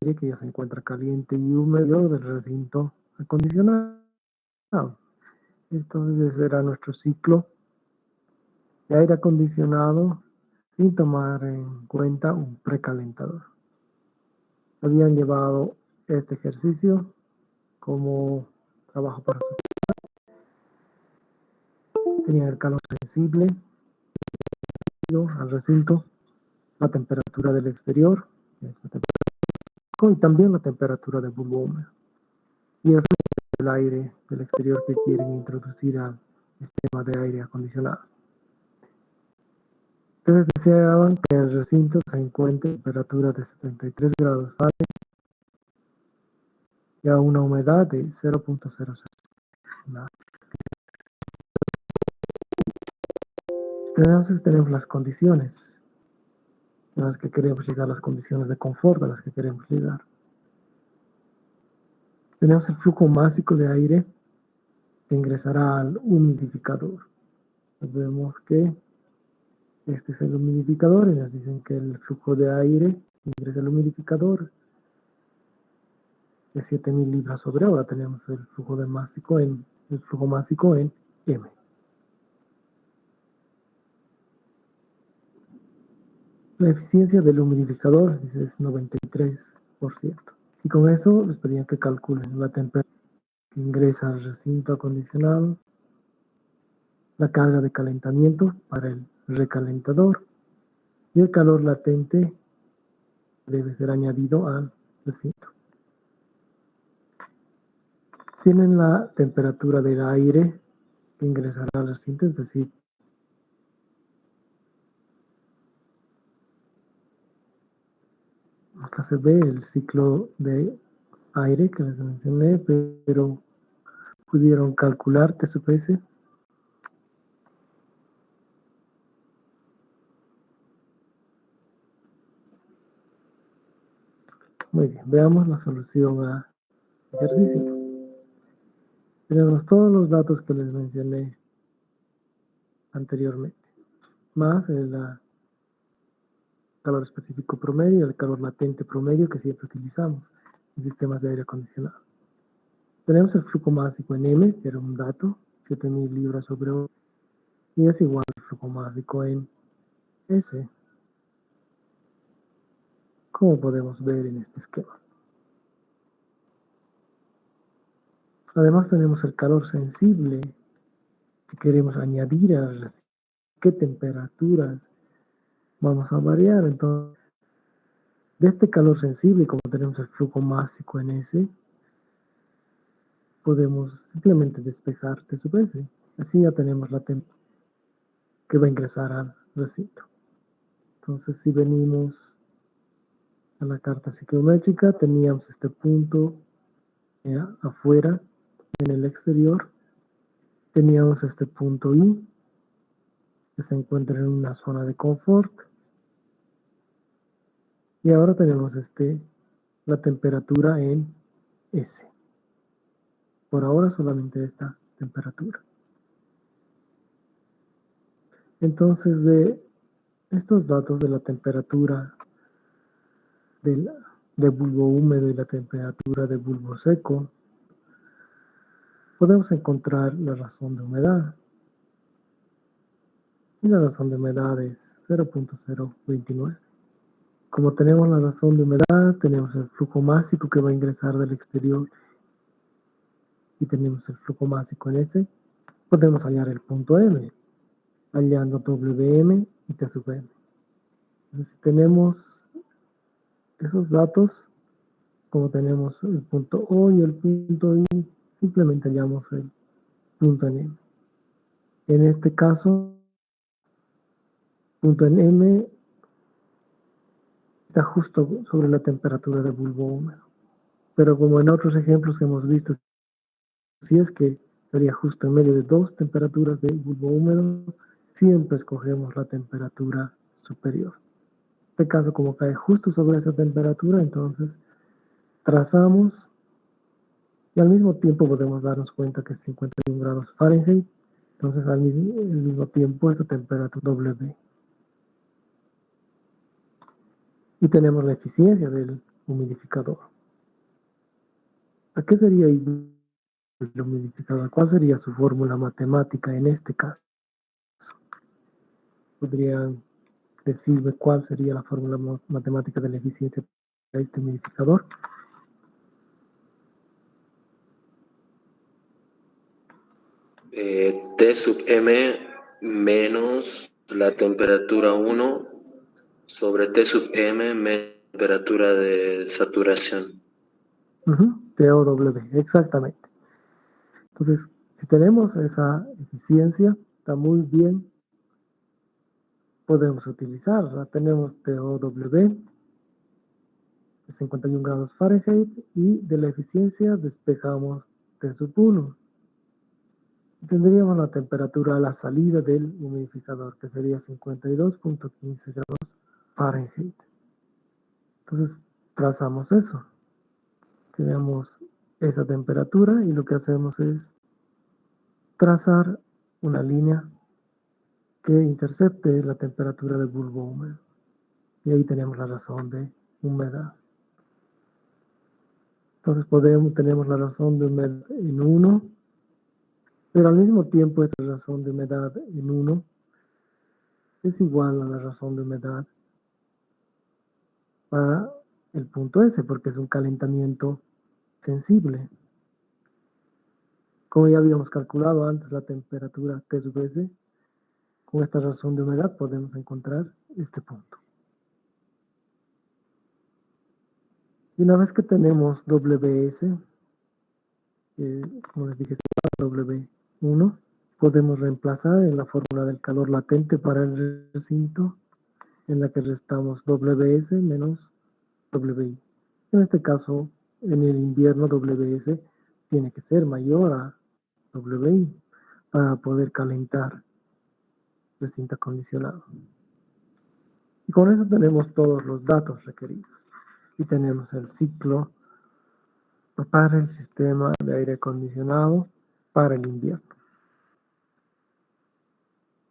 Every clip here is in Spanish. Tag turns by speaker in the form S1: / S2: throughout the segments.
S1: aire que ya se encuentra caliente y húmedo del recinto acondicionado. Entonces ese era nuestro ciclo de aire acondicionado sin tomar en cuenta un precalentador. Habían llevado este ejercicio como trabajo para su... Tenían el calor sensible al recinto, la temperatura del exterior, y también la temperatura del bulbo húmedo y el flujo del aire del exterior que quieren introducir al sistema de aire acondicionado. Entonces deseaban que el recinto se encuentre a temperatura de 73 grados Fahrenheit y a una humedad de 0.06. Entonces tenemos las condiciones a las que queremos llegar, las condiciones de confort a las que queremos llegar. Tenemos el flujo másico de aire que ingresará al humidificador. Vemos que este es el humidificador y nos dicen que el flujo de aire que ingresa al humidificador es 7000 libras sobre hora. Tenemos el flujo másico en M. La eficiencia del humidificador dice, es 93%. Y con eso les pedían que calculen la temperatura que ingresa al recinto acondicionado, la carga de calentamiento para el recalentador y el calor latente debe ser añadido al recinto. Tienen la temperatura del aire que ingresará al recinto, es decir, acá se ve el ciclo de aire que les mencioné, pero pudieron calcular TSPS. Muy bien, veamos la solución a ejercicio. Tenemos todos los datos que les mencioné anteriormente, más el calor específico promedio y el calor latente promedio que siempre utilizamos en sistemas de aire acondicionado. Tenemos el flujo másico en M, que era un dato, 7000 libras sobre hora, y es igual al flujo másico en S, como podemos ver en este esquema. Además tenemos el calor sensible que queremos añadir a las qué temperaturas vamos a variar. Entonces, de este calor sensible, como tenemos el flujo másico en S, podemos simplemente despejar de su base. Así ya tenemos la temperatura que va a ingresar al recinto. Entonces, si venimos a la carta psicométrica, teníamos este punto afuera, en el exterior. Teníamos este punto I, que se encuentra en una zona de confort. Y ahora tenemos la temperatura en S. Por ahora solamente esta temperatura. Entonces, de estos datos de la temperatura de bulbo húmedo y la temperatura de bulbo seco, podemos encontrar la razón de humedad. Y la razón de humedad es 0.029. Como tenemos la razón de humedad, tenemos el flujo másico que va a ingresar del exterior y tenemos el flujo másico en S, podemos hallar el punto M, hallando WM y T sub M. Entonces, si tenemos esos datos, como tenemos el punto O y el punto I, simplemente hallamos el punto en M. En este caso, punto en M está justo sobre la temperatura de bulbo húmedo. Pero como en otros ejemplos que hemos visto, si es que estaría justo en medio de dos temperaturas de bulbo húmedo, siempre escogemos la temperatura superior. En este caso, como cae justo sobre esa temperatura, entonces trazamos y al mismo tiempo podemos darnos cuenta que es 51 grados Fahrenheit. Entonces al mismo tiempo esta temperatura W. Y tenemos la eficiencia del humidificador. ¿A qué sería igual el humidificador? ¿Cuál sería su fórmula matemática en este caso? ¿Podrían decirme cuál sería la fórmula matemática de la eficiencia de este humidificador?
S2: T sub m menos la temperatura 1 sobre T sub m menos la temperatura de saturación.
S1: TOW, exactamente. Entonces, si tenemos esa eficiencia, está muy bien, podemos utilizarla. Tenemos TOW de 51 grados Fahrenheit y de la eficiencia despejamos T sub 1. Tendríamos la temperatura a la salida del humidificador, que sería 52.15 grados Fahrenheit. Entonces, trazamos eso. Tenemos esa temperatura y lo que hacemos es trazar una línea que intercepte la temperatura del bulbo húmedo. Y ahí tenemos la razón de humedad. Entonces tenemos la razón de humedad en 1, pero al mismo tiempo esa razón de humedad en 1 es igual a la razón de humedad para el punto S, porque es un calentamiento sensible. Como ya habíamos calculado antes la temperatura T sub S, con esta razón de humedad podemos encontrar este punto. Y una vez que tenemos WS, como les dije, W1, podemos reemplazar en la fórmula del calor latente para el recinto, en la que restamos WS menos WI. En este caso, en el invierno WS tiene que ser mayor a WI para poder calentar recinto acondicionado. Y con eso tenemos todos los datos requeridos. Y tenemos el ciclo para el sistema de aire acondicionado para el invierno.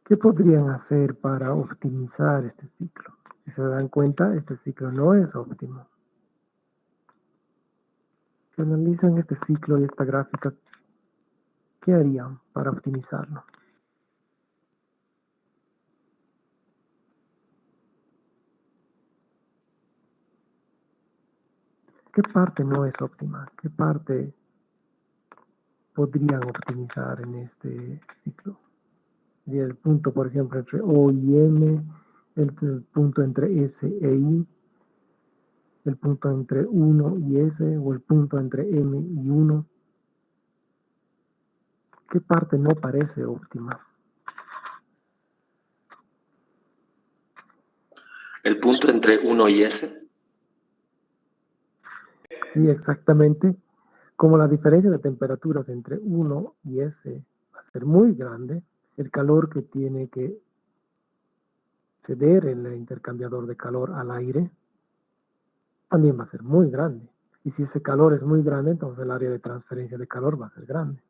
S1: ¿Qué podrían hacer para optimizar este ciclo? Si se dan cuenta, este ciclo no es óptimo. Si analizan este ciclo y esta gráfica, ¿qué harían para optimizarlo? ¿Qué parte no es óptima? ¿Qué parte podrían optimizar en este ciclo? Y el punto, por ejemplo, entre O y M, el punto entre S e I, el punto entre 1 y S, o el punto entre M y 1. ¿Qué parte no parece óptima?
S2: ¿El punto entre 1 y S?
S1: Sí, exactamente. Como la diferencia de temperaturas entre 1 y S va a ser muy grande, el calor que tiene que ceder el intercambiador de calor al aire también va a ser muy grande. Y si ese calor es muy grande, entonces el área de transferencia de calor va a ser grande.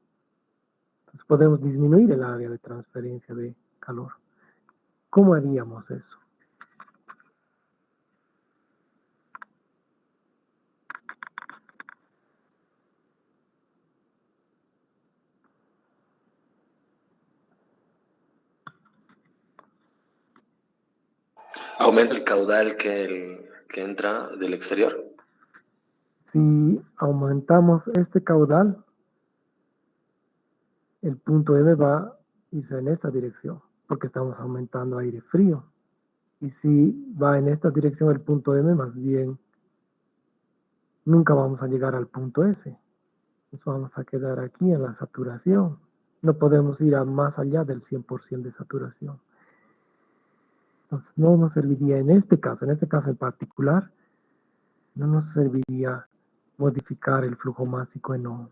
S1: Entonces podemos disminuir el área de transferencia de calor. ¿Cómo haríamos eso?
S2: ¿Aumenta el caudal que entra del exterior?
S1: Si aumentamos este caudal, el punto M va a irse en esta dirección, porque estamos aumentando aire frío. Y si va en esta dirección el punto M, más bien nunca vamos a llegar al punto S. Nos vamos a quedar aquí en la saturación. No podemos ir a más allá del 100% de saturación. Entonces no nos serviría en este caso en particular, no nos serviría modificar el flujo másico en O.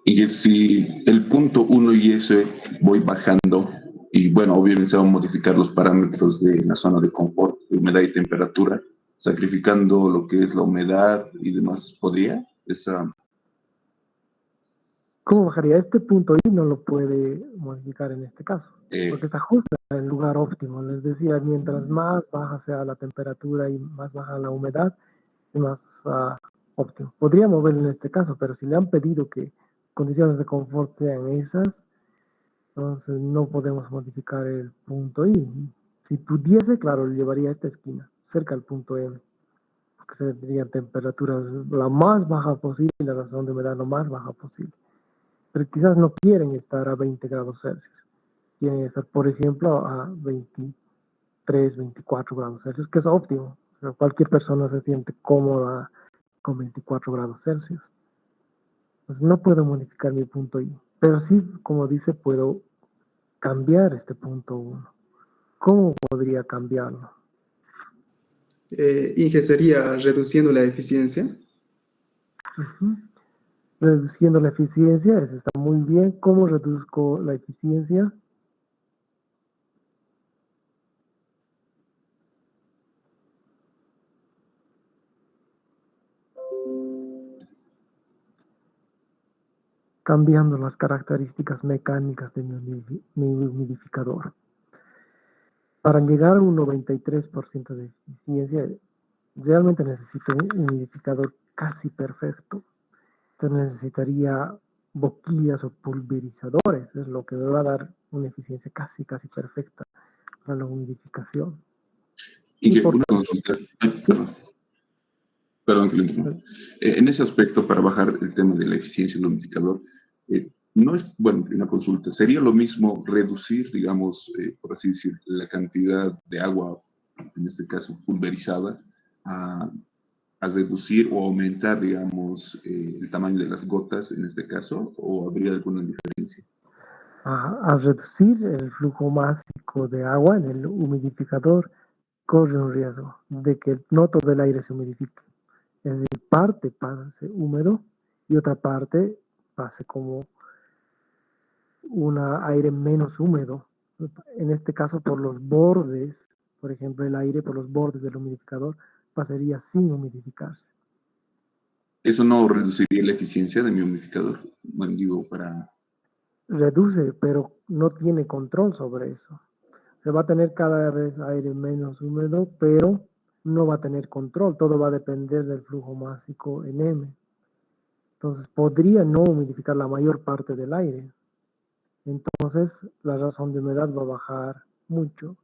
S3: Y si el punto 1 y S voy bajando, y bueno, obviamente se van a modificar los parámetros de la zona de confort, de humedad y temperatura, sacrificando lo que es la humedad y demás, ¿podría?
S1: ¿Cómo bajaría? Este punto I no lo puede modificar en este caso, porque está justo en el lugar óptimo. Les decía, mientras más baja sea la temperatura y más baja la humedad, es más óptimo. Podría moverlo en este caso, pero si le han pedido que condiciones de confort sean esas, entonces no podemos modificar el punto I. Si pudiese, claro, lo llevaría a esta esquina, cerca al punto M, porque serían temperaturas la más baja posible y la razón de humedad lo más baja posible. Pero quizás no quieren estar a 20 grados Celsius. Quieren estar, por ejemplo, a 23, 24 grados Celsius, que es óptimo. Pero cualquier persona se siente cómoda con 24 grados Celsius. Entonces no puedo modificar mi punto I. Pero sí, como dice, puedo cambiar este punto 1. ¿Cómo podría cambiarlo?
S4: Inge, sería reduciendo la eficiencia.
S1: Uh-huh. Reduciendo la eficiencia, eso está muy bien. ¿Cómo reduzco la eficiencia? Cambiando las características mecánicas de mi humidificador. Para llegar a un 93% de eficiencia, realmente necesito un humidificador casi perfecto. Entonces necesitaría boquillas o pulverizadores, es lo que me va a dar una eficiencia casi perfecta para la humidificación.
S3: Y que una consulta, perdón que lo interrumpa. En ese aspecto, para bajar el tema de la eficiencia del humidificador, no es, bueno, una consulta, ¿sería lo mismo reducir, digamos, por así decir, la cantidad de agua, en este caso pulverizada, a reducir o aumentar, digamos, el tamaño de las gotas en este caso, o habría alguna diferencia?
S1: Al reducir el flujo másico de agua en el humidificador, corre un riesgo de que no todo el aire se humidifique. Es decir, parte pase húmedo y otra parte pase como un aire menos húmedo. En este caso, por los bordes, por ejemplo, el aire por los bordes del humidificador pasaría sin humidificarse.
S3: ¿Eso no reduciría la eficiencia de mi humidificador? Bueno, digo, para...
S1: Reduce, pero no tiene control sobre eso. Se va a tener cada vez aire menos húmedo, pero no va a tener control. Todo va a depender del flujo másico en M. Entonces, podría no humidificar la mayor parte del aire. Entonces, la razón de humedad va a bajar mucho.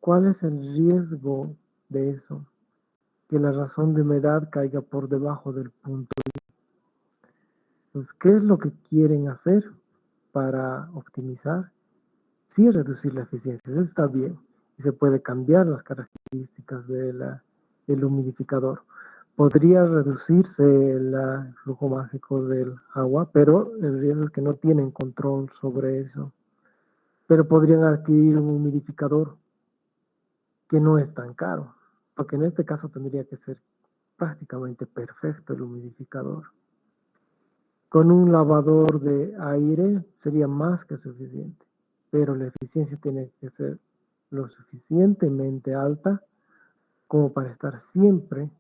S1: ¿Cuál es el riesgo de eso? Que la razón de humedad caiga por debajo del punto I. Entonces, ¿qué es lo que quieren hacer para optimizar? Sí, reducir la eficiencia, eso está bien. Y se puede cambiar las características del humidificador. Podría reducirse el flujo másico del agua, pero el riesgo es que no tienen control sobre eso. Pero podrían adquirir un humidificador que no es tan caro, porque en este caso tendría que ser prácticamente perfecto el humidificador. Con un lavador de aire sería más que suficiente, pero la eficiencia tiene que ser lo suficientemente alta como para estar siempre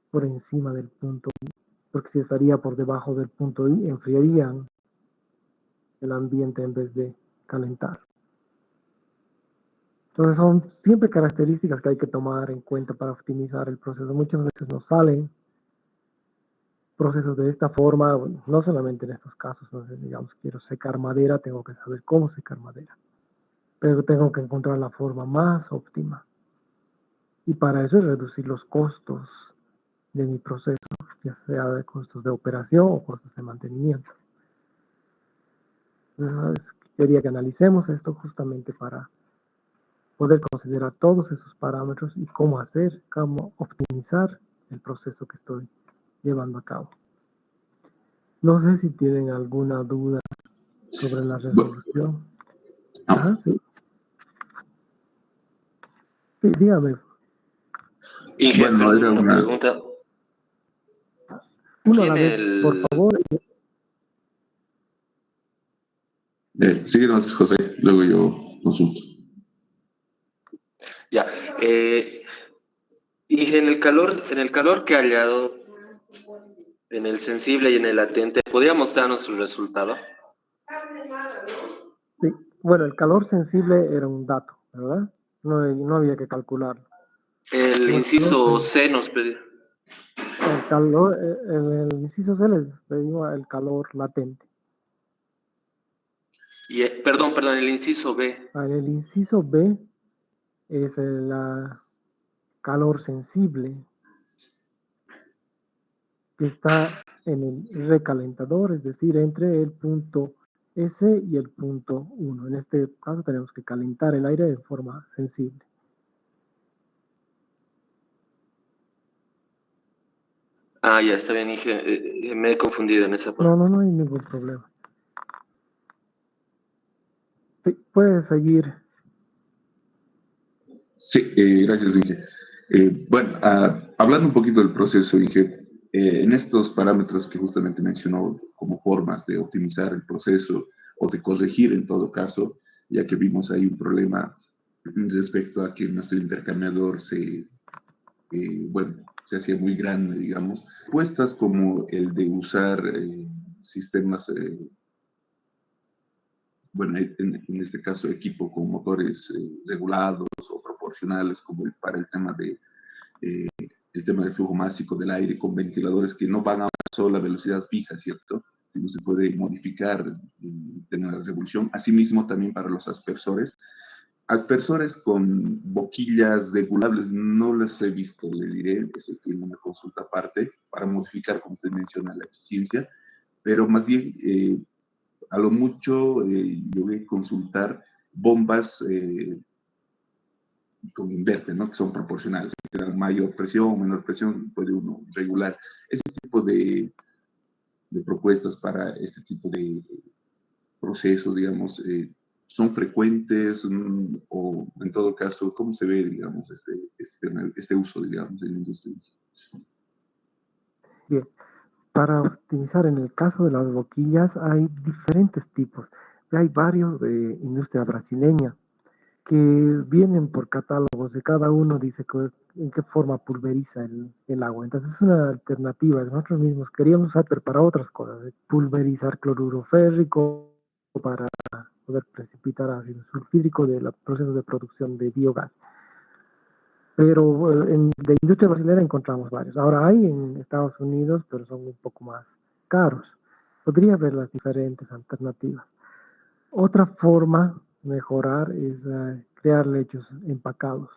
S1: por encima del punto I, porque si estaría por debajo del punto I, enfriarían el ambiente en vez de calentar. Entonces son siempre características que hay que tomar en cuenta para optimizar el proceso. Muchas veces nos salen procesos de esta forma, no solamente en estos casos, no sé, digamos, quiero secar madera, tengo que saber cómo secar madera, pero tengo que encontrar la forma más óptima. Y para eso es reducir los costos de mi proceso, ya sea de costos de operación o costos de mantenimiento. Entonces, quería que analicemos esto justamente para poder considerar todos esos parámetros y cómo optimizar el proceso que estoy llevando a cabo. No sé si tienen alguna duda sobre la resolución. Ajá, sí. Sí, dígame.
S2: Y
S3: Bueno, era una
S2: pregunta.
S1: Uno a la vez, por favor.
S3: Síguenos, José, luego yo consulto.
S2: Ya. Y en el calor que ha hallado, en el sensible y en el latente, ¿podría mostrarnos su resultado?
S1: Sí. Bueno, el calor sensible era un dato, ¿verdad? No había que calcularlo.
S2: El
S1: Los
S2: inciso
S1: calores,
S2: C nos pedía.
S1: el calor, el inciso C les pedimos el calor latente.
S2: Y, perdón, el inciso B.
S1: El inciso B es el calor sensible, que está en el recalentador, es decir, entre el punto S y el punto 1. En este caso tenemos que calentar el aire de forma sensible.
S2: Ah, ya está bien, dije, me he confundido en esa parte.
S1: No hay ningún problema. Sí, puedes seguir.
S3: Sí, gracias, Inge. Bueno, hablando un poquito del proceso, Inge, en estos parámetros que justamente mencionó como formas de optimizar el proceso o de corregir en todo caso, ya que vimos ahí un problema respecto a que nuestro intercambiador se hacía muy grande, digamos, puestas como el de usar sistemas, bueno, en este caso equipo con motores regulados o proporcionales, como para el tema del flujo másico del aire, con ventiladores que no van a una sola velocidad fija, ¿cierto? Sino se puede modificar el tema de la revolución. Asimismo, también para los aspersores. Aspersores con boquillas regulables no las he visto, le diré, eso tiene una consulta aparte, para modificar, como usted menciona, la eficiencia, pero más bien, a lo mucho, yo voy a consultar bombas con inverte, ¿no? Que son proporcionales, que dan mayor presión o menor presión, puede uno regular. Ese tipo de propuestas para este tipo de procesos, digamos, son frecuentes o en todo caso, ¿cómo se ve, digamos, este uso, digamos, en la industria?
S1: Bien, para optimizar en el caso de las boquillas hay diferentes tipos. Hay varios de industria brasileña que vienen por catálogos y cada uno dice en qué forma pulveriza el agua. Entonces es una alternativa. Nosotros mismos queríamos usar, pero para otras cosas, de pulverizar cloruro férrico para poder precipitar ácido sulfídrico del proceso de producción de biogás. Pero de industria brasileña encontramos varios. Ahora hay en Estados Unidos, pero son un poco más caros. Podría haber las diferentes alternativas. Otra forma de mejorar es crear lechos empacados.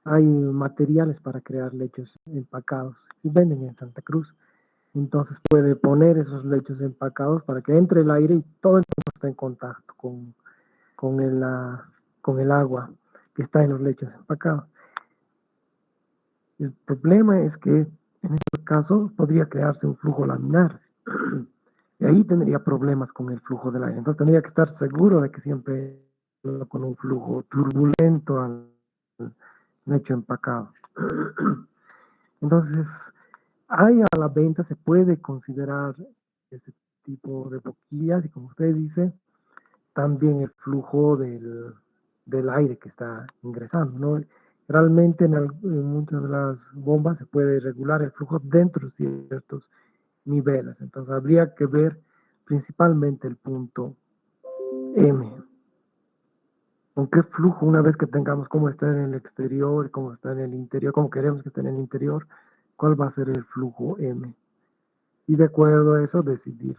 S1: Hay materiales para crear lechos empacados y venden en Santa Cruz. Entonces puede poner esos lechos empacados para que entre el aire y todo el tiempo esté en contacto con con el agua que está en los lechos empacados. El problema es que en este caso podría crearse un flujo laminar. Y ahí tendría problemas con el flujo del aire. Entonces tendría que estar seguro de que siempre con un flujo turbulento al lecho empacado. Entonces, hay a la venta, se puede considerar este tipo de boquillas y como usted dice, también el flujo del aire que está ingresando, ¿no? Realmente en muchas de las bombas se puede regular el flujo dentro de ciertos niveles. Entonces habría que ver principalmente el punto M. ¿Con qué flujo, una vez que tengamos cómo está en el exterior, cómo está en el interior, cómo queremos que esté en el interior, cuál va a ser el flujo M? Y de acuerdo a eso decidir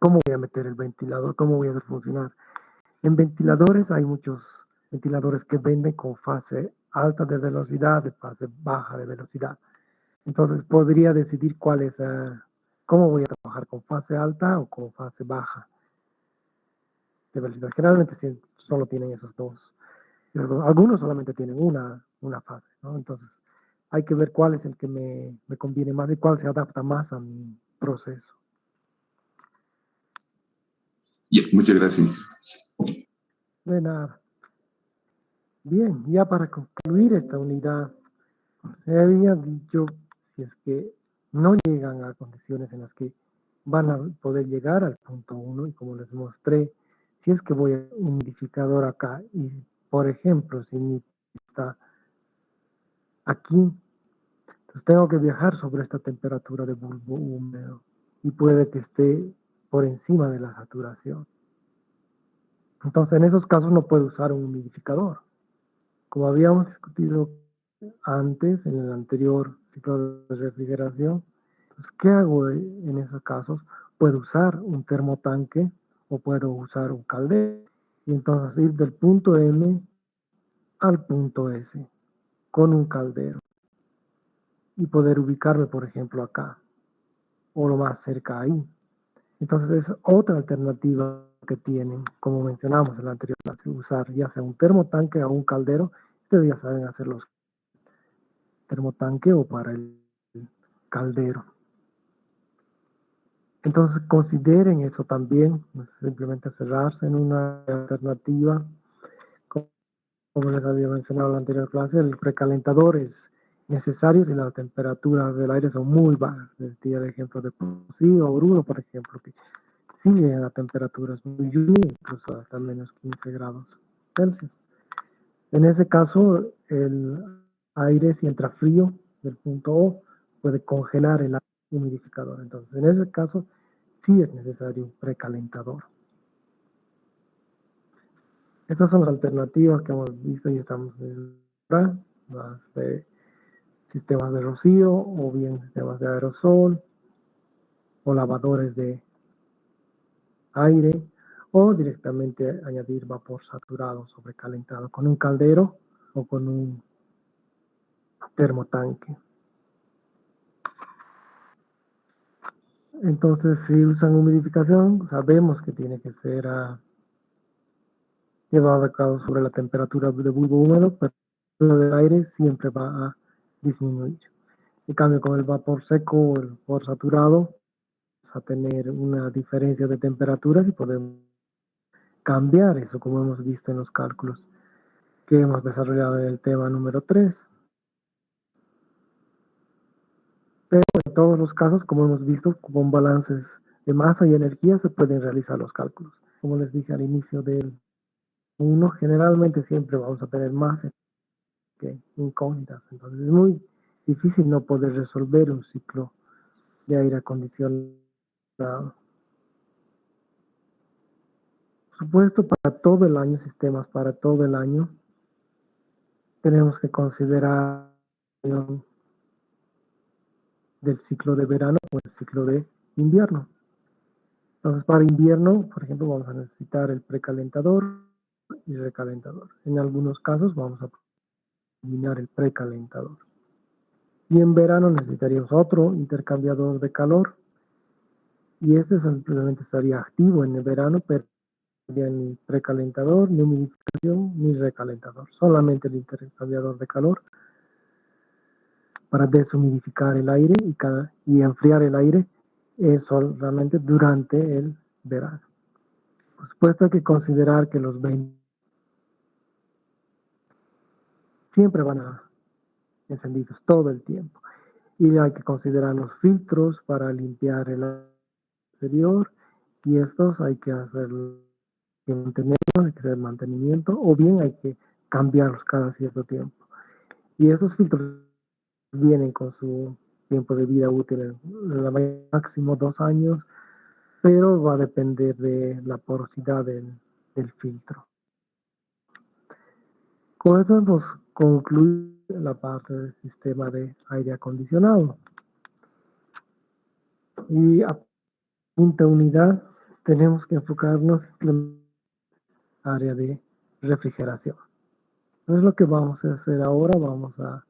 S1: cómo voy a meter el ventilador, cómo voy a hacer funcionar. En ventiladores hay muchos ventiladores que venden con fase alta de velocidad, de fase baja de velocidad. Entonces podría decidir cuál es, cómo voy a trabajar, con fase alta o con fase baja de velocidad. Generalmente solo tienen esos dos. Algunos solamente tienen una fase, ¿no? Entonces hay que ver cuál es el que me conviene más y cuál se adapta más a mi proceso.
S3: Muchas gracias.
S1: De nada. Bien, ya para concluir esta unidad, se había dicho, si es que no llegan a condiciones en las que van a poder llegar al punto 1, y como les mostré, si es que voy a un humidificador acá, y por ejemplo, si mi está aquí, entonces tengo que viajar sobre esta temperatura de bulbo húmedo, y puede que esté por encima de la saturación. Entonces, en esos casos no puedo usar un humidificador Como habíamos discutido antes, en el anterior ciclo de refrigeración, pues, ¿qué hago en esos casos? Puedo usar un termotanque o puedo usar un caldero. Y entonces ir del punto M al punto S con un caldero. Y poder ubicarme, por ejemplo, acá o lo más cerca ahí. Entonces es otra alternativa que tienen, como mencionamos en la anterior clase, usar ya sea un termotanque o un caldero. Ustedes ya saben hacer los termotanque o para el caldero. Entonces consideren eso también, no simplemente cerrarse en una alternativa. Como les había mencionado en la anterior clase, el precalentador es necesario si las temperaturas del aire son muy bajas. Les di el ejemplo de Rocío o Bruno, por ejemplo, que sí llegan a temperaturas muy lluvias, incluso hasta menos 15 grados Celsius. En ese caso, el aire, si entra frío del punto O, puede congelar el humidificador. Entonces, en ese caso, sí es necesario un precalentador. Estas son las alternativas que hemos visto y estamos viendo, las de sistemas de rocío o bien sistemas de aerosol o lavadores de aire o directamente añadir vapor saturado sobrecalentado con un caldero o con un termotanque. Entonces, si usan humidificación, sabemos que tiene que ser llevado a cabo sobre la temperatura de bulbo húmedo, pero lo del aire siempre va a disminuir. En cambio, con el vapor seco o el vapor saturado, vamos a tener una diferencia de temperaturas y podemos cambiar eso, como hemos visto en los cálculos que hemos desarrollado en el tema número 3. Pero en todos los casos, como hemos visto, con balances de masa y energía se pueden realizar los cálculos. Como les dije al inicio del 1, generalmente siempre vamos a tener más que incógnitas. Entonces es muy difícil no poder resolver un ciclo de aire acondicionado. Por supuesto, para todo el año, sistemas para todo el año, tenemos que considerar del ciclo de verano o el ciclo de invierno. Entonces, para invierno, por ejemplo, vamos a necesitar el precalentador y recalentador. En algunos casos vamos a eliminar el precalentador. Y en verano necesitaríamos otro intercambiador de calor. Y este simplemente estaría activo en el verano, pero no tendría ni precalentador, ni humidificación, ni recalentador. Solamente el intercambiador de calor para deshumidificar el aire y enfriar el aire solamente durante el verano. Por supuesto hay que considerar que los 20 siempre van a encendidos todo el tiempo. Y hay que considerar los filtros para limpiar el exterior y estos hay que mantenerlos, hay que hacer mantenimiento o bien hay que cambiarlos cada cierto tiempo. Y esos filtros vienen con su tiempo de vida útil, máximo 2 años, pero va a depender de la porosidad del filtro. Con eso hemos concluido la parte del sistema de aire acondicionado. Y a quinta unidad tenemos que enfocarnos en la área de refrigeración. Entonces lo que vamos a hacer ahora, vamos a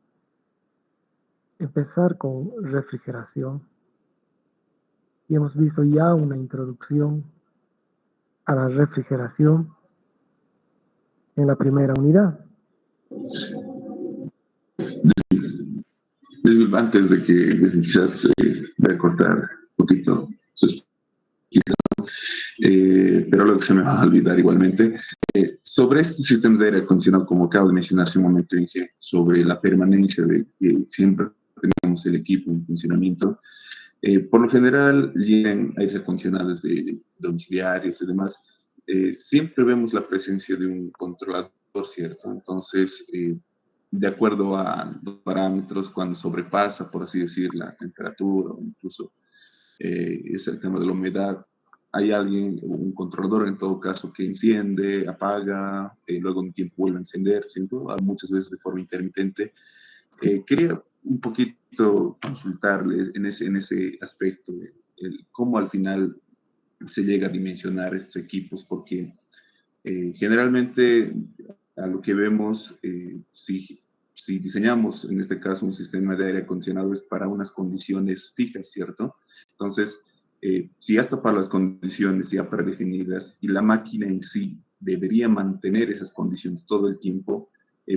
S1: empezar con refrigeración. Y hemos visto ya una introducción a la refrigeración en la primera unidad.
S3: Antes de que quizás voy a cortar un poquito sus pero lo que se me va a olvidar igualmente, sobre este sistema de aire acondicionado, como acabo de mencionar hace un momento, dije, sobre la permanencia de que siempre tenemos el equipo en funcionamiento, por lo general, llegan aires acondicionados de domiciliarios y demás, siempre vemos la presencia de un controlador, ¿cierto? Entonces, de acuerdo a los parámetros, cuando sobrepasa, por así decir, la temperatura o incluso es el tema de la humedad, hay alguien, un controlador en todo caso, que enciende, apaga, luego un tiempo vuelve a encender, ¿cierto? Muchas veces de forma intermitente. Quería un poquito consultarle en ese aspecto, cómo al final se llega a dimensionar estos equipos, porque generalmente a lo que vemos, si diseñamos en este caso un sistema de aire acondicionado es para unas condiciones fijas, ¿cierto? Entonces, si ya está para las condiciones ya predefinidas y la máquina en sí debería mantener esas condiciones todo el tiempo,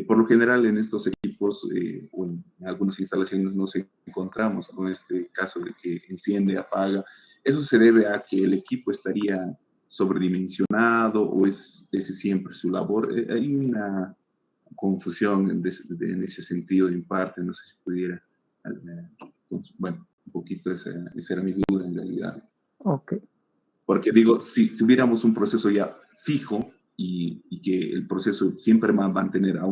S3: por lo general en estos equipos o en algunas instalaciones nos encontramos con este caso de que enciende, apaga. Eso se debe a que el equipo estaría sobredimensionado o es ese siempre su labor. Hay una confusión en ese sentido en parte, no sé si pudiera, bueno, un poquito esa era mi duda en realidad.
S1: Ok.
S3: Porque digo, si tuviéramos un proceso ya fijo y que el proceso siempre va a mantener a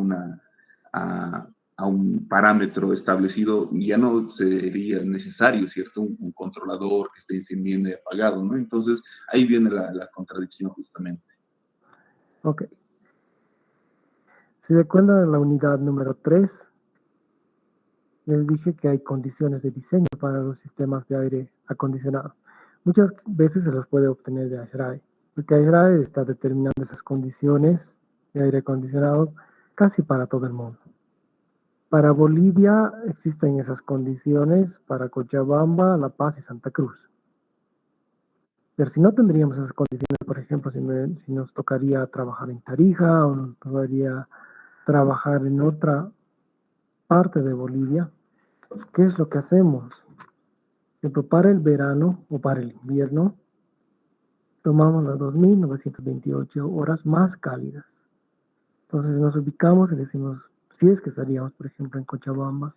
S3: un parámetro establecido, ya no sería necesario, ¿cierto? Un controlador que esté encendiendo y apagado, ¿no? Entonces, ahí viene la contradicción justamente.
S1: Ok. Si recuerdan la unidad número 3, les dije que hay condiciones de diseño para los sistemas de aire acondicionado. Muchas veces se los puede obtener de ASHRAE, porque ASHRAE está determinando esas condiciones de aire acondicionado casi para todo el mundo. Para Bolivia existen esas condiciones para Cochabamba, La Paz y Santa Cruz. Pero si no tendríamos esas condiciones, por ejemplo, si nos tocaría trabajar en Tarija o nos tocaría trabajar en otra parte de Bolivia, ¿qué es lo que hacemos? Por ejemplo, para el verano o para el invierno, tomamos las 2.928 horas más cálidas. Entonces nos ubicamos y decimos, si es que estaríamos, por ejemplo, en Cochabamba,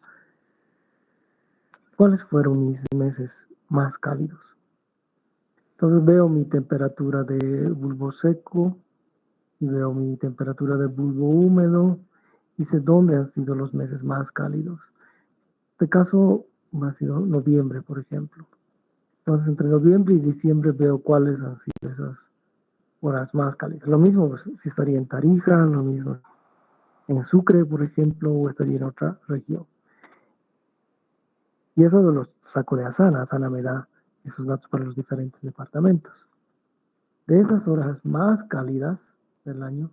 S1: ¿cuáles fueron mis meses más cálidos? Entonces veo mi temperatura de bulbo seco y veo mi temperatura de bulbo húmedo y sé dónde han sido los meses más cálidos. En este caso ha sido noviembre, por ejemplo. Entonces entre noviembre y diciembre veo cuáles han sido esas horas más cálidas. Lo mismo pues, si estaría en Tarija, lo mismo en Sucre, por ejemplo, o estaría en otra región. Y eso los saco de Asana. Asana me da esos datos para los diferentes departamentos. De esas horas más cálidas del año,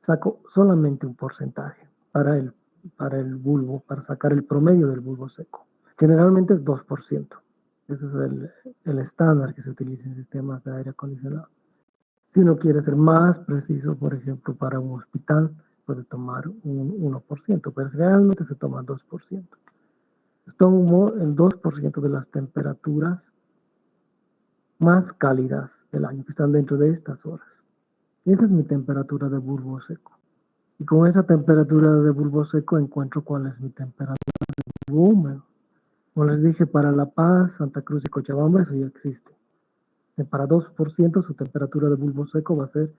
S1: saco solamente un porcentaje para el bulbo, para sacar el promedio del bulbo seco. Generalmente es 2%. Ese es el estándar que se utiliza en sistemas de aire acondicionado. Si uno quiere ser más preciso, por ejemplo, para un hospital, puede tomar un 1%, pero generalmente se toma 2%. Tomo el 2% de las temperaturas más cálidas del año, que están dentro de estas horas. Y esa es mi temperatura de bulbo seco. Y con esa temperatura de bulbo seco encuentro cuál es mi temperatura de bulbo húmedo. Como les dije, para La Paz, Santa Cruz y Cochabamba eso ya existe. Para 2% su temperatura de bulbo seco va a ser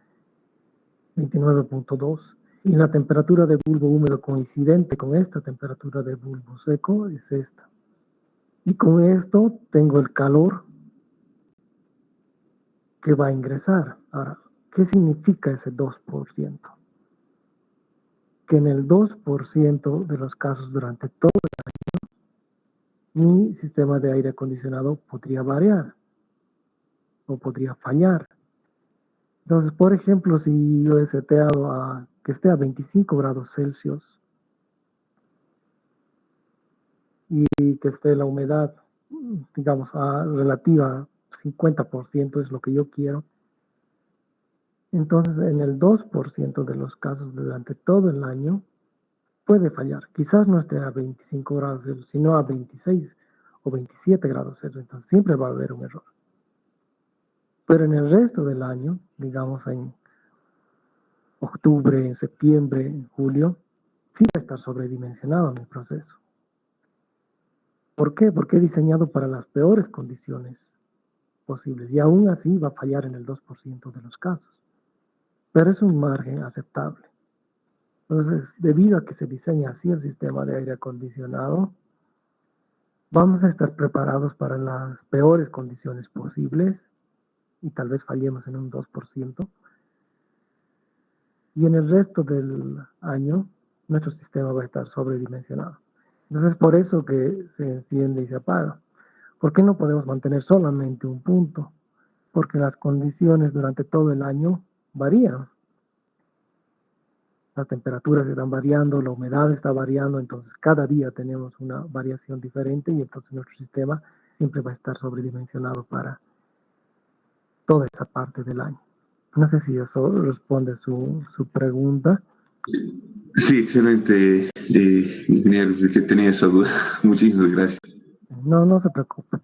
S1: 29.2. Y la temperatura de bulbo húmedo coincidente con esta temperatura de bulbo seco es esta. Y con esto tengo el calor que va a ingresar. Ahora, ¿qué significa ese 2%? Que en el 2% de los casos durante todo el año, mi sistema de aire acondicionado podría variar o podría fallar. Entonces, por ejemplo, si yo he seteado a que esté a 25 grados Celsius y que esté la humedad, digamos, relativa 50% es lo que yo quiero, entonces en el 2% de los casos durante todo el año puede fallar. Quizás no esté a 25 grados Celsius, sino a 26 o 27 grados Celsius. Entonces siempre va a haber un error. Pero en el resto del año, digamos en octubre, en septiembre, en julio, sí va a estar sobredimensionado mi proceso. ¿Por qué? Porque he diseñado para las peores condiciones posibles y aún así va a fallar en el 2% de los casos. Pero es un margen aceptable. Entonces, debido a que se diseña así el sistema de aire acondicionado, vamos a estar preparados para las peores condiciones posibles y tal vez fallemos en un 2%. Y en el resto del año, nuestro sistema va a estar sobredimensionado. Entonces, por eso que se enciende y se apaga. ¿Por qué no podemos mantener solamente un punto? Porque las condiciones durante todo el año varían. Las temperaturas están variando, la humedad está variando, entonces cada día tenemos una variación diferente y entonces nuestro sistema siempre va a estar sobredimensionado para toda esa parte del año. No sé si eso responde su pregunta.
S3: Sí, excelente, ingeniero, que tenía esa duda. Muchísimas gracias.
S1: No, no se preocupe.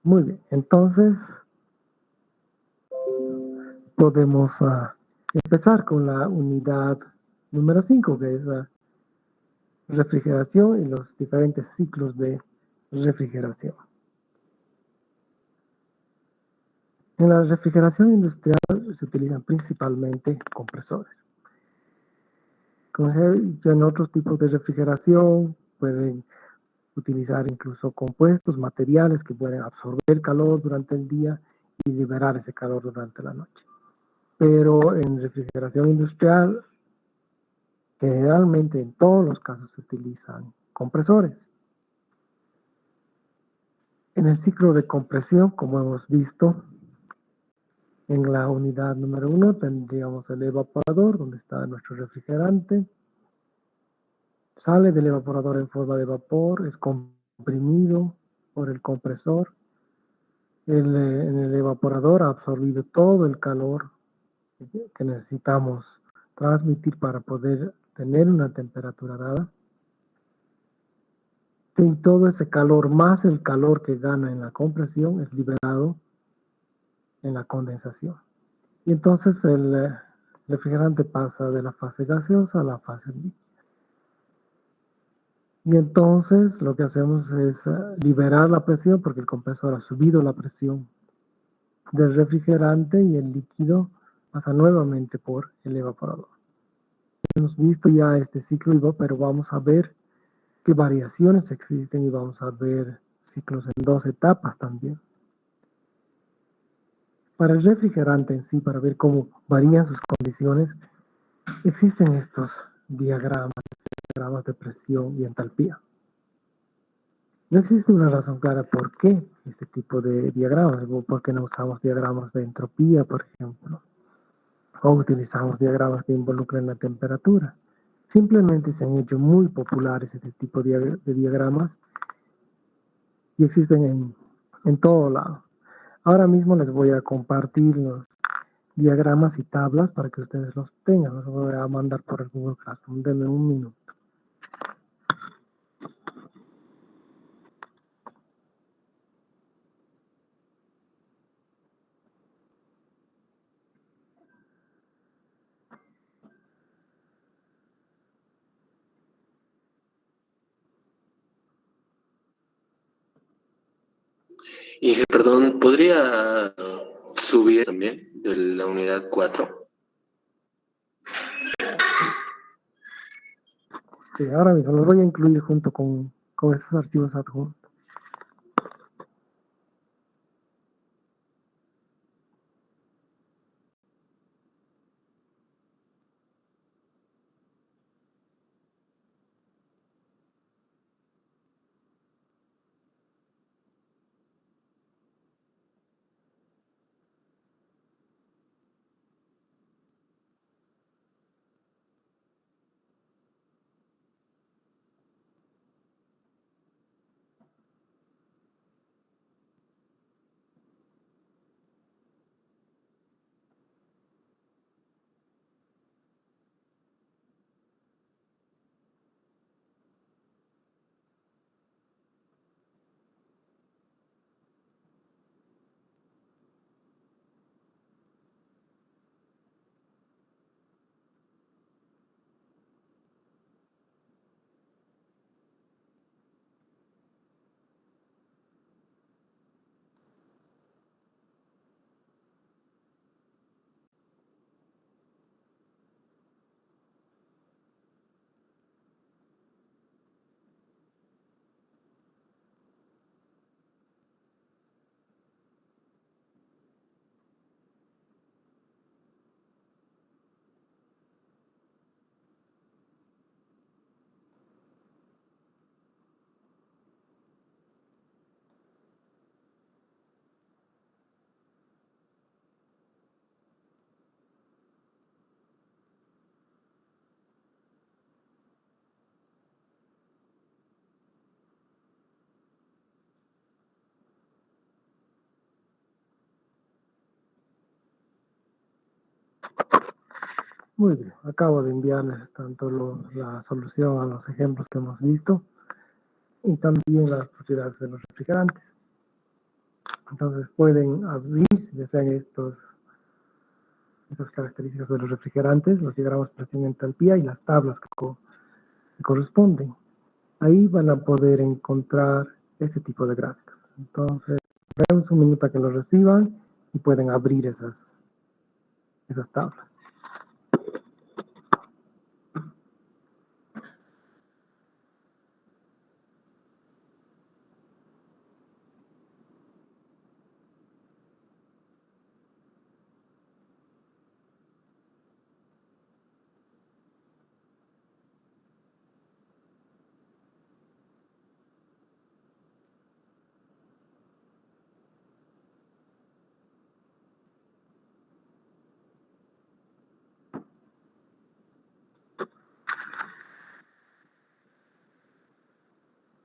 S1: Muy bien, entonces podemos empezar con la unidad número 5, que es la refrigeración y los diferentes ciclos de refrigeración. En la refrigeración industrial se utilizan principalmente compresores. Como en otros tipos de refrigeración pueden utilizar incluso compuestos, materiales que pueden absorber calor durante el día y liberar ese calor durante la noche. Pero en refrigeración industrial, generalmente en todos los casos se utilizan compresores. En el ciclo de compresión, como hemos visto, en la unidad número 1 tendríamos el evaporador, donde está nuestro refrigerante. Sale del evaporador en forma de vapor, es comprimido por el compresor. En el evaporador ha absorbido todo el calor que necesitamos transmitir para poder tener una temperatura dada. Y todo ese calor más el calor que gana en la compresión es liberado en la condensación. Y entonces el refrigerante pasa de la fase gaseosa a la fase líquida. Y entonces lo que hacemos es liberar la presión porque el compresor ha subido la presión del refrigerante y el líquido pasa nuevamente por el evaporador. Hemos visto ya este ciclo, pero vamos a ver qué variaciones existen y vamos a ver ciclos en 2 etapas también. Para el refrigerante en sí, para ver cómo varían sus condiciones, existen estos diagramas de presión y entalpía. No existe una razón clara por qué este tipo de diagramas, o por qué no usamos diagramas de entropía, por ejemplo, o utilizamos diagramas que involucran la temperatura. Simplemente se han hecho muy populares este tipo de diagramas y existen en todo lado. Ahora mismo les voy a compartir los diagramas y tablas para que ustedes los tengan. Los voy a mandar por el Google Classroom. Denme un minuto.
S2: Inge, perdón, ¿podría subir también de la unidad 4?
S1: Sí, ahora mismo los voy a incluir junto con estos archivos adjuntos. Muy bien, acabo de enviarles tanto la solución a los ejemplos que hemos visto y también las propiedades de los refrigerantes. Entonces pueden abrir, si desean, estas características de los refrigerantes, los diagramas de presión y entalpía y las tablas que corresponden. Ahí van a poder encontrar ese tipo de gráficas. Entonces, denles un minuto a que lo reciban y pueden abrir esas tablas.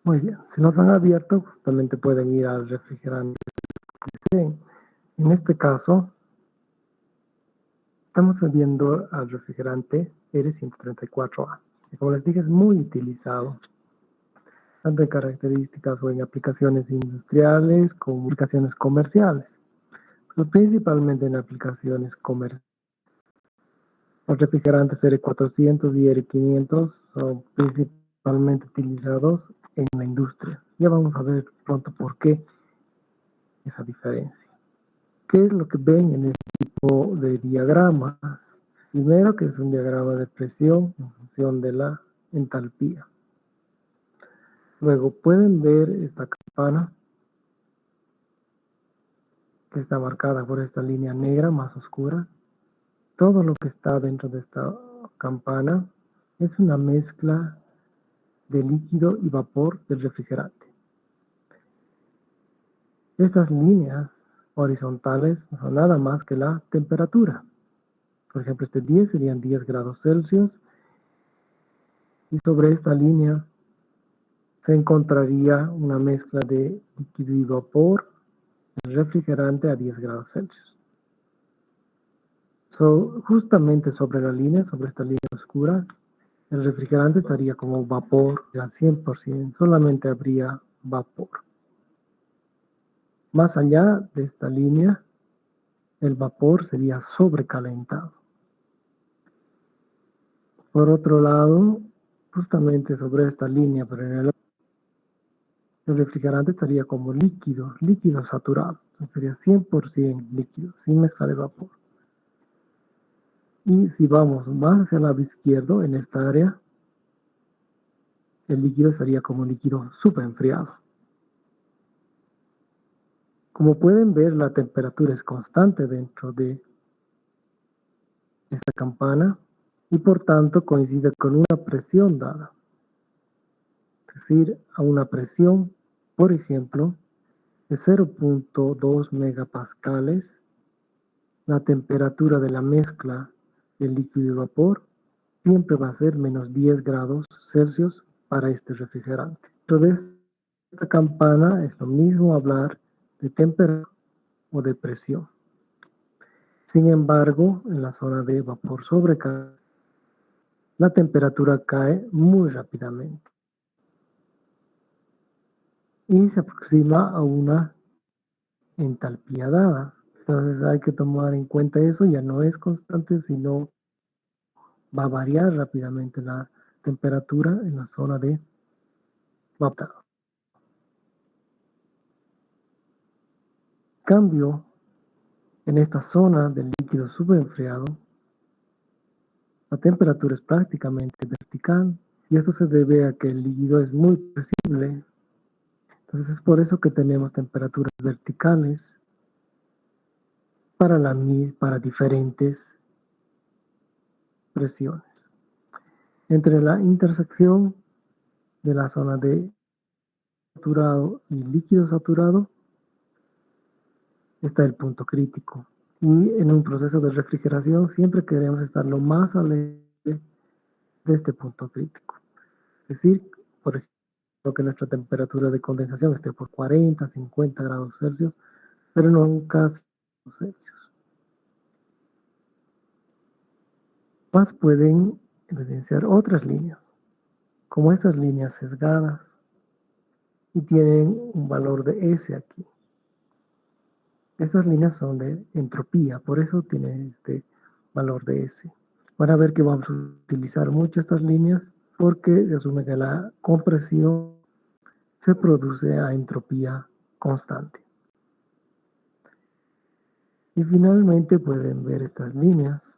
S1: Muy bien, si nos han abierto, justamente pueden ir al refrigerante que deseen. En este caso, estamos viendo al refrigerante R134A, que como les dije es muy utilizado, tanto en características o en aplicaciones industriales como aplicaciones comerciales, pero principalmente en aplicaciones comerciales. Los refrigerantes R400 y R500 son principalmente utilizados en la industria. Ya vamos a ver pronto por qué esa diferencia. ¿Qué es lo que ven en este tipo de diagramas? Primero, que es un diagrama de presión en función de la entalpía. Luego pueden ver esta campana que está marcada por esta línea negra más oscura. Todo lo que está dentro de esta campana es una mezcla de líquido y vapor del refrigerante. Estas líneas horizontales no son nada más que la temperatura. Por ejemplo, este 10 serían 10 grados Celsius y sobre esta línea se encontraría una mezcla de líquido y vapor del refrigerante a 10 grados Celsius. Justamente sobre la línea, sobre esta línea oscura, el refrigerante estaría como vapor al 100%, solamente habría vapor. Más allá de esta línea, el vapor sería sobrecalentado. Por otro lado, justamente sobre esta línea, pero en el refrigerante estaría como líquido saturado. Entonces sería 100% líquido, sin mezcla de vapor. Y si vamos más hacia el lado izquierdo, en esta área, el líquido estaría como líquido súper enfriado. Como pueden ver, la temperatura es constante dentro de esta campana y por tanto coincide con una presión dada. Es decir, a una presión, por ejemplo, de 0.2 megapascales, la temperatura de la mezcla de líquido y vapor siempre va a ser menos 10 grados Celsius para este refrigerante. Dentro de esta campana es lo mismo hablar de temperatura o de presión. Sin embargo, en la zona de vapor sobrecalentado, la temperatura cae muy rápidamente y se aproxima a una entalpía dada. Entonces hay que tomar en cuenta eso, ya no es constante, sino va a variar rápidamente la temperatura en la zona de vapor. Cambio en esta zona del líquido subenfriado, la temperatura es prácticamente vertical y esto se debe a que el líquido es muy presible. Entonces es por eso que tenemos temperaturas verticales para diferentes presiones. Entre la intersección de la zona de saturado y líquido saturado está el punto crítico. Y en un proceso de refrigeración siempre queremos estar lo más alegre de este punto crítico. Es decir, por ejemplo, que nuestra temperatura de condensación esté por 40, 50 grados Celsius, pero nunca 0 Celsius. Más pueden evidenciar otras líneas, como esas líneas sesgadas, y tienen un valor de S aquí. Estas líneas son de entropía, por eso tienen este valor de S. Van a ver que vamos a utilizar mucho estas líneas porque se asume que la compresión se produce a entropía constante. Y finalmente pueden ver estas líneas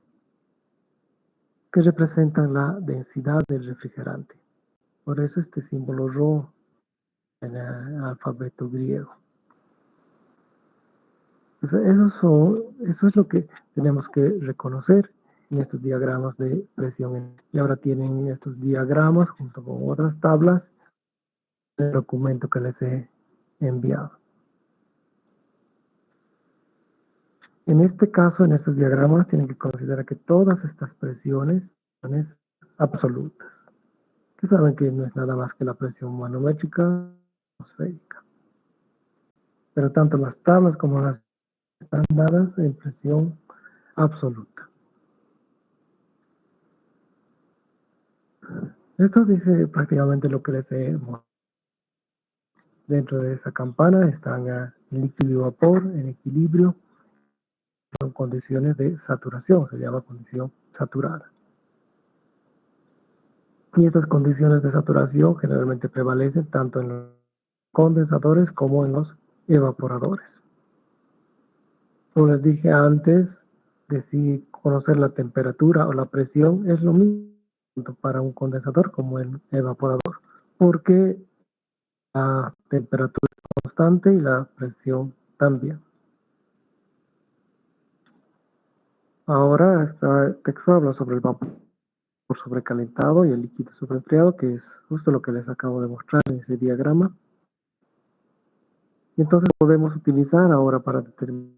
S1: que representan la densidad del refrigerante. Por eso este símbolo Rho en el alfabeto griego. Entonces, eso es lo que tenemos que reconocer en estos diagramas de presión. Y ahora tienen estos diagramas junto con otras tablas del documento que les he enviado. En este caso, en estos diagramas, tienen que considerar que todas estas presiones son absolutas. Que saben que no es nada más que la presión manométrica atmosférica. Pero tanto las tablas como las están dadas en presión absoluta. Esto dice prácticamente lo que les he mostrado. Dentro de esa campana están el líquido y vapor en equilibrio. Son condiciones de saturación, se llama condición saturada. Y estas condiciones de saturación generalmente prevalecen tanto en los condensadores como en los evaporadores. Como les dije antes, decir conocer la temperatura o la presión es lo mismo tanto para un condensador como el evaporador, porque la temperatura es constante y la presión también. Ahora este texto habla sobre el vapor sobrecalentado y el líquido sobreenfriado, que es justo lo que les acabo de mostrar en ese diagrama. Y entonces podemos utilizar ahora para determinar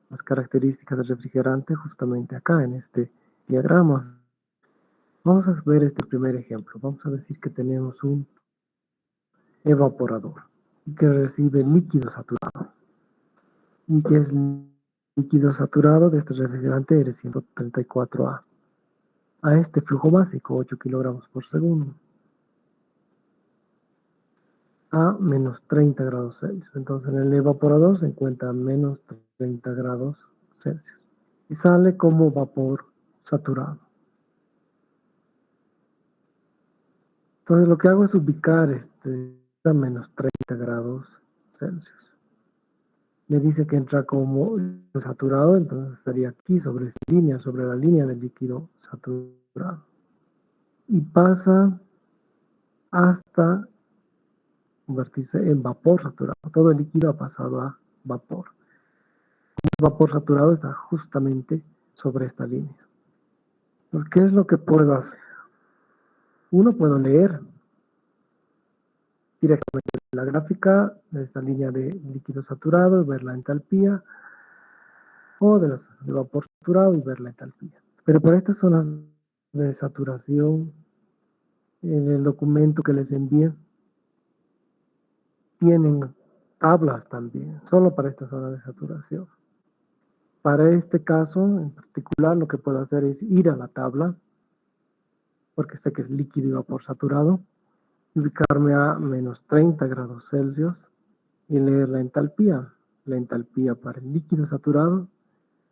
S1: las características del refrigerante justamente acá en este diagrama. Vamos a ver este primer ejemplo. Vamos a decir que tenemos un evaporador que recibe líquido saturado y que es líquido saturado de este refrigerante R134A a este flujo básico, 8 kilogramos por segundo, a menos 30 grados Celsius. Entonces en el evaporador se encuentra a menos 30 grados Celsius y sale como vapor saturado. Entonces lo que hago es ubicar a menos 30 grados Celsius. Me dice que entra como saturado, entonces estaría aquí sobre esta línea, sobre la línea del líquido saturado. Y pasa hasta convertirse en vapor saturado. Todo el líquido ha pasado a vapor. El vapor saturado está justamente sobre esta línea. Entonces, ¿qué es lo que puedo hacer? Uno, puedo leer directamente la gráfica de esta línea de líquido saturado y ver la entalpía, o de vapor saturado y ver la entalpía. Pero para estas zonas de saturación, en el documento que les envié, tienen tablas también, solo para esta zona de saturación. Para este caso en particular, lo que puedo hacer es ir a la tabla, porque sé que es líquido y vapor saturado, ubicarme a menos 30 grados Celsius y leer la entalpía para el líquido saturado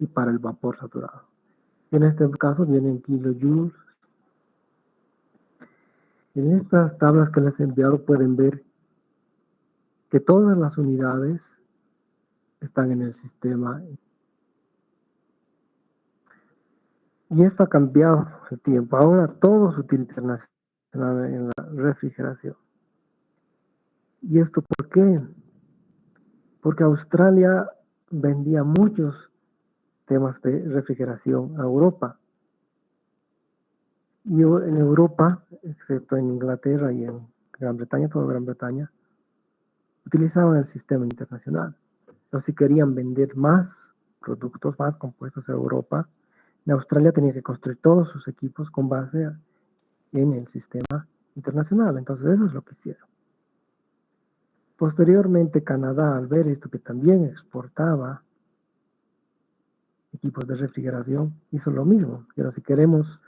S1: y para el vapor saturado. En este caso vienen kilojoules. En estas tablas que les he enviado pueden ver que todas las unidades están en el sistema. Y esto ha cambiado el tiempo. Ahora todo se utiliza internacional en la refrigeración. ¿Y esto por qué? Porque Australia vendía muchos temas de refrigeración a Europa. Y en Europa, excepto en Inglaterra y en Gran Bretaña, toda Gran Bretaña, utilizaban el sistema internacional. Entonces, si querían vender más productos, más compuestos a Europa, en Australia tenía que construir todos sus equipos con base en el sistema internacional. Entonces, eso es lo que hicieron. Posteriormente, Canadá, al ver esto que también exportaba equipos de refrigeración hizo lo mismo. Pero si queremos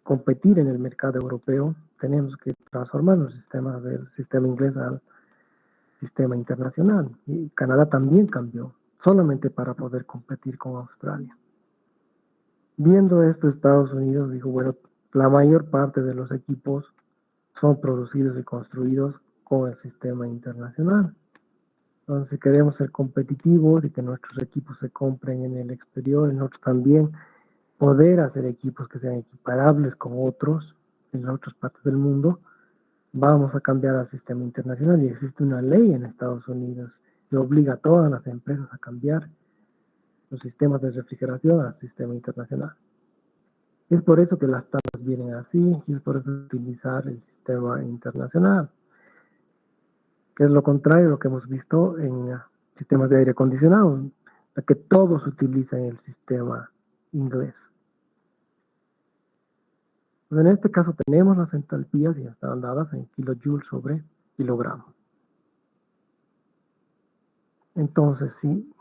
S1: competir en el mercado europeo, tenemos que transformar los sistemas del sistema inglés al sistema internacional. Y Canadá también cambió, solamente para poder competir con Australia. Viendo esto, Estados Unidos dijo, bueno, la mayor parte de los equipos son producidos y construidos con el sistema internacional. Entonces, si queremos ser competitivos y que nuestros equipos se compren en el exterior, y nosotros también poder hacer equipos que sean equiparables con otros en las otras partes del mundo, vamos a cambiar al sistema internacional. Y existe una ley en Estados Unidos que obliga a todas las empresas a cambiar los sistemas de refrigeración al sistema internacional. Es por eso que las tablas vienen así, y es por eso utilizar el sistema internacional, que es lo contrario a lo que hemos visto en sistemas de aire acondicionado, la que todos utilizan el sistema inglés. Pues en este caso tenemos las entalpías y están dadas en kilojoules sobre kilogramo. Entonces, si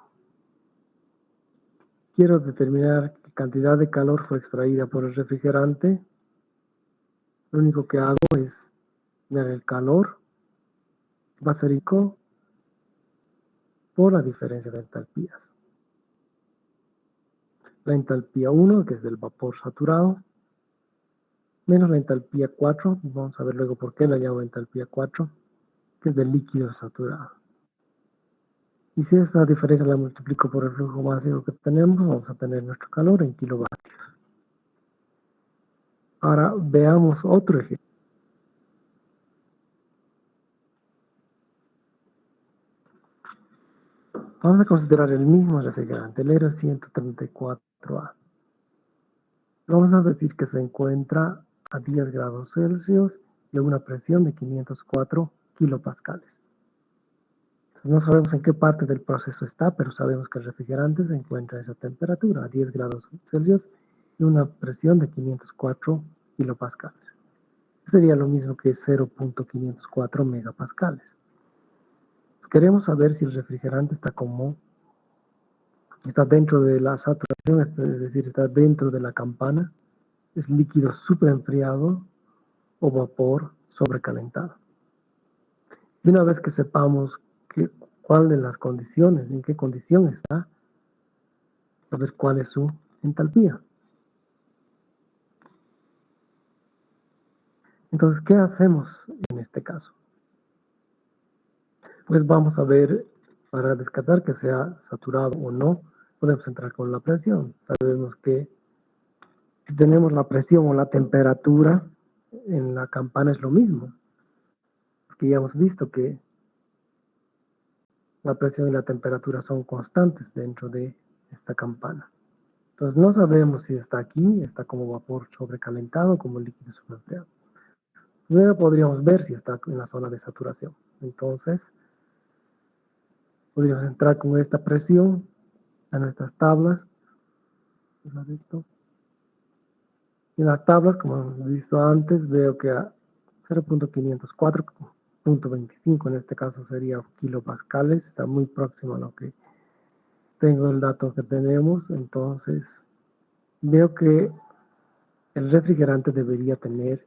S1: quiero determinar qué cantidad de calor fue extraída por el refrigerante, lo único que hago es ver el calor basérico por la diferencia de entalpías. La entalpía 1, que es del vapor saturado, menos la entalpía 4, vamos a ver luego por qué la llamo entalpía 4, que es del líquido saturado. Y si esta diferencia la multiplico por el flujo máximo que tenemos, vamos a tener nuestro calor en kilovatios. Ahora veamos otro ejemplo. Vamos a considerar el mismo refrigerante, el R134A. Vamos a decir que se encuentra a 10 grados Celsius y a una presión de 504 kilopascales. No sabemos en qué parte del proceso está, pero sabemos que el refrigerante se encuentra a esa temperatura, a 10 grados Celsius y una presión de 504 kilopascales. Sería lo mismo que 0.504 megapascales. Queremos saber si el refrigerante está dentro de la saturación, es decir, está dentro de la campana, es líquido superenfriado o vapor sobrecalentado. Y una vez que sepamos cuál de las condiciones, en qué condición está, a ver cuál es su entalpía. Entonces, ¿qué hacemos en este caso? Pues vamos a ver, para descartar que sea saturado o no, podemos entrar con la presión. Sabemos que si tenemos la presión o la temperatura en la campana es lo mismo, porque ya hemos visto que la presión y la temperatura son constantes dentro de esta campana. Entonces no sabemos si está aquí, está como vapor sobrecalentado o como líquido superenfriado. Luego podríamos ver si está en la zona de saturación. Entonces podríamos entrar con esta presión a nuestras tablas. En las tablas, como hemos visto antes, veo que a 0.504.25, en este caso sería kilopascales, está muy próximo a lo que tengo el dato que tenemos. Entonces veo que el refrigerante debería tener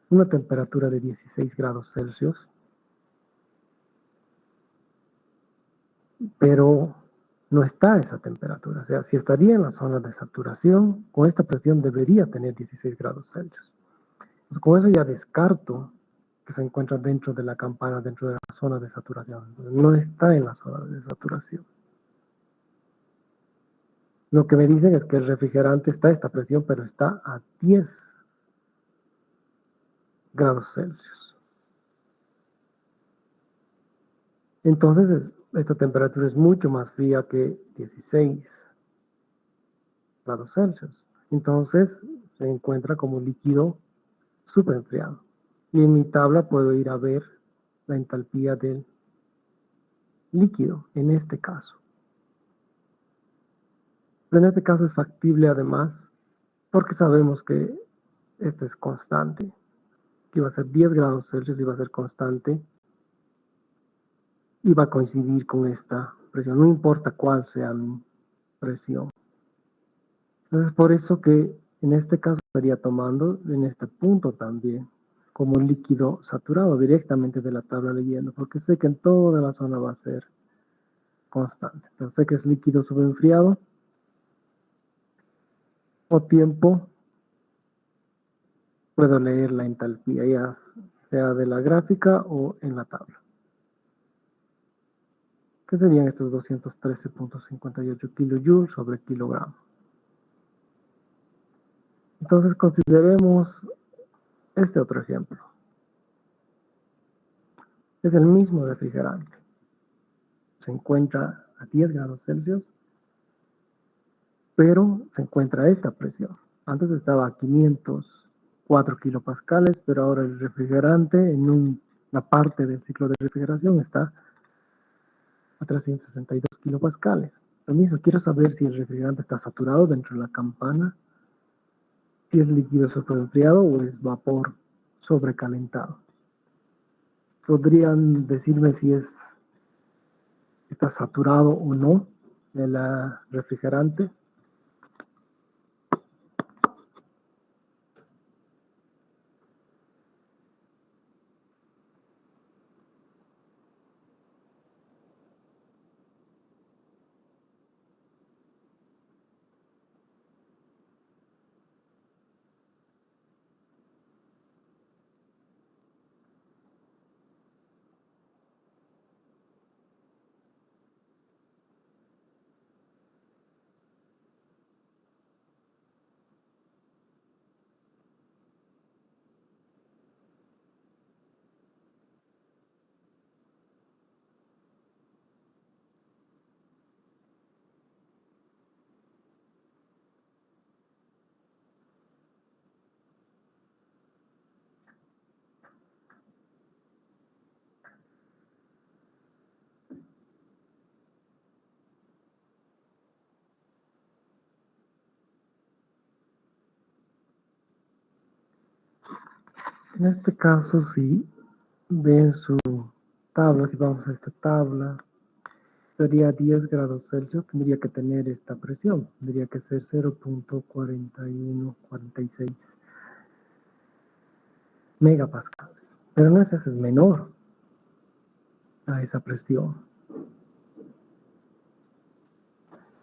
S1: una temperatura de 16 grados Celsius, pero no está a esa temperatura. O sea, si estaría en la zona de saturación, con esta presión debería tener 16 grados Celsius. Entonces, con eso ya descarto que se encuentra dentro de la campana, dentro de la zona de saturación. Entonces, no está en la zona de saturación. Lo que me dicen es que el refrigerante está a esta presión, pero está a 10 grados Celsius. Entonces, esta temperatura es mucho más fría que 16 grados Celsius. Entonces, se encuentra como líquido súper enfriado. Y en mi tabla puedo ir a ver la entalpía del líquido, en este caso. En este caso es factible además, porque sabemos que este es constante, que va a ser 10 grados Celsius y va a ser constante, y va a coincidir con esta presión, no importa cuál sea mi presión. Entonces, por eso que en este caso estaría tomando en este punto también como un líquido saturado directamente de la tabla leyendo, porque sé que en toda la zona va a ser constante. Entonces sé que es líquido subenfriado o tiempo. Puedo leer la entalpía, ya sea de la gráfica o en la tabla. ¿Qué serían estos 213.58 kilojoules sobre kilogramo? Entonces consideremos este otro ejemplo. Es el mismo refrigerante. Se encuentra a 10 grados Celsius, pero se encuentra a esta presión. Antes estaba a 504 kilopascales, pero ahora el refrigerante en la parte del ciclo de refrigeración está a 362 kilopascales. Lo mismo, quiero saber si el refrigerante está saturado dentro de la campana, si es líquido superenfriado o es vapor sobrecalentado. ¿Podrían decirme si está saturado o no el refrigerante? En este caso, si ven su tabla, si vamos a esta tabla, sería 10 grados Celsius, tendría que tener esta presión, tendría que ser 0.4146 megapascales. Pero no es menor a esa presión.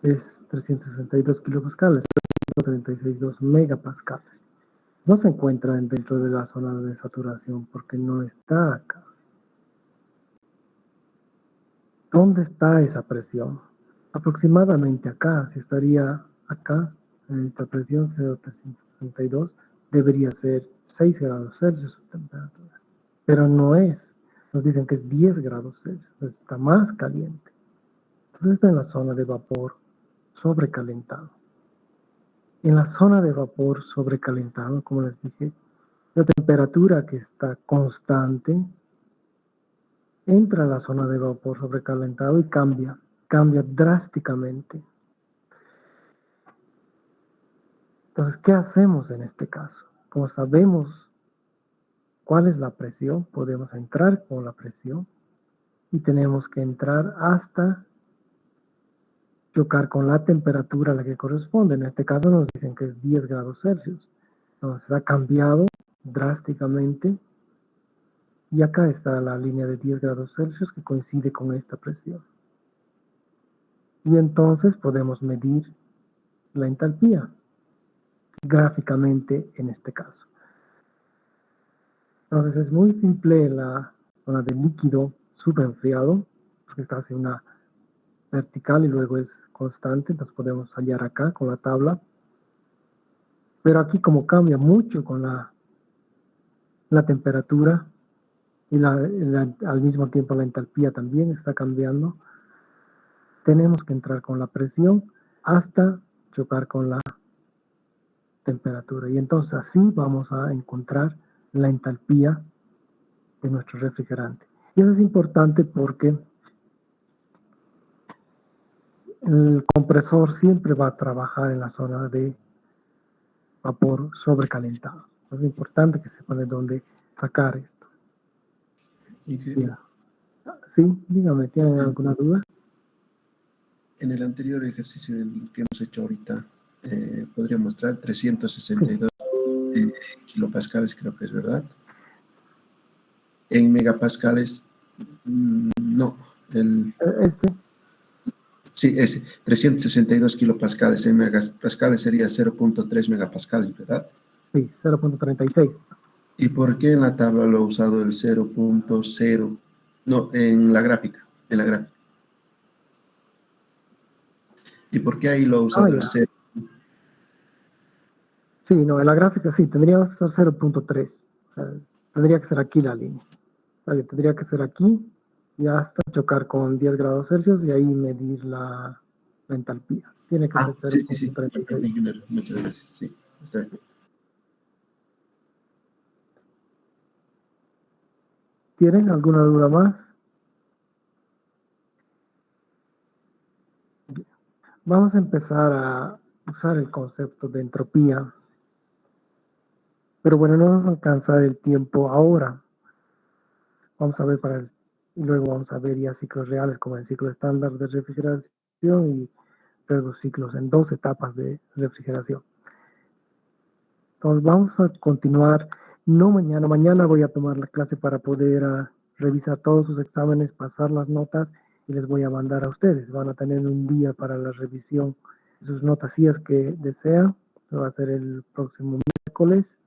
S1: Es 362 kilopascales, 0.362 megapascales. No se encuentra dentro de la zona de saturación porque no está acá. ¿Dónde está esa presión? Aproximadamente acá, si estaría acá, en esta presión 0.362, debería ser 6 grados Celsius su temperatura. Pero no es. Nos dicen que es 10 grados Celsius, está más caliente. Entonces está en la zona de vapor sobrecalentado. En la zona de vapor sobrecalentado, como les dije, la temperatura que está constante entra a la zona de vapor sobrecalentado y cambia drásticamente. Entonces, ¿qué hacemos en este caso? Como sabemos cuál es la presión, podemos entrar con la presión y tenemos que entrar hasta chocar con la temperatura a la que corresponde. En este caso nos dicen que es 10 grados Celsius. Entonces ha cambiado drásticamente y acá está la línea de 10 grados Celsius que coincide con esta presión. Y entonces podemos medir la entalpía gráficamente en este caso. Entonces es muy simple la zona de líquido superenfriado, porque está hace una vertical y luego es constante, entonces podemos hallar acá con la tabla. Pero aquí como cambia mucho con la temperatura y al mismo tiempo la entalpía también está cambiando, tenemos que entrar con la presión hasta chocar con la temperatura. Y entonces así vamos a encontrar la entalpía de nuestro refrigerante. Y eso es importante porque el compresor siempre va a trabajar en la zona de vapor sobrecalentado. Es importante que sepan de dónde sacar esto.
S4: Y que,
S1: Bien. Sí, dígame, ¿tienen alguna duda?
S5: En el anterior ejercicio que hemos hecho ahorita, podría mostrar 362 kilopascales, creo que es verdad. En megapascales, no. Sí, ese, 362 kilopascales. En megapascales sería 0.3 megapascales, ¿verdad?
S1: Sí, 0.36.
S5: ¿Y por qué en la tabla lo he usado el 0.0? No, en la gráfica, ¿Y por qué ahí lo he usado el 0?
S1: Sí, no, en la gráfica sí, tendría que ser 0.3. O sea, tendría que ser aquí la línea. O sea, tendría que ser aquí y hasta chocar con 10 grados Celsius y ahí medir la entalpía. Tiene que ser 0.36.
S5: Sí. Muchas gracias. Sí, está bien.
S1: ¿Tienen alguna duda más? Vamos a empezar a usar el concepto de entropía. Pero bueno, no nos va a alcanzar el tiempo ahora. Vamos a ver y luego vamos a ver ya ciclos reales como el ciclo estándar de refrigeración y luego ciclos en 2 etapas de refrigeración. Entonces vamos a continuar, no mañana, mañana voy a tomar la clase para poder revisar todos sus exámenes, pasar las notas y les voy a mandar a ustedes. Van a tener un día para la revisión de sus notas si es que desean. Va a ser el próximo miércoles,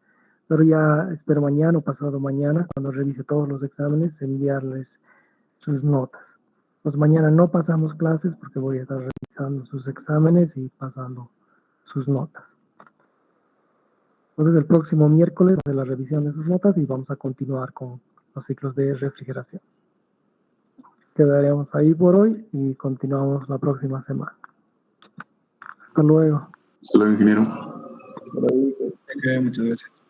S1: pero ya espero mañana o pasado mañana, cuando revise todos los exámenes, enviarles sus notas. Pues mañana no pasamos clases porque voy a estar revisando sus exámenes y pasando sus notas. Entonces el próximo miércoles de la revisión de sus notas y vamos a continuar con los ciclos de refrigeración. Quedaremos ahí por hoy y continuamos la próxima semana. Hasta luego.
S3: Hasta luego, ingeniero.
S5: Muchas gracias.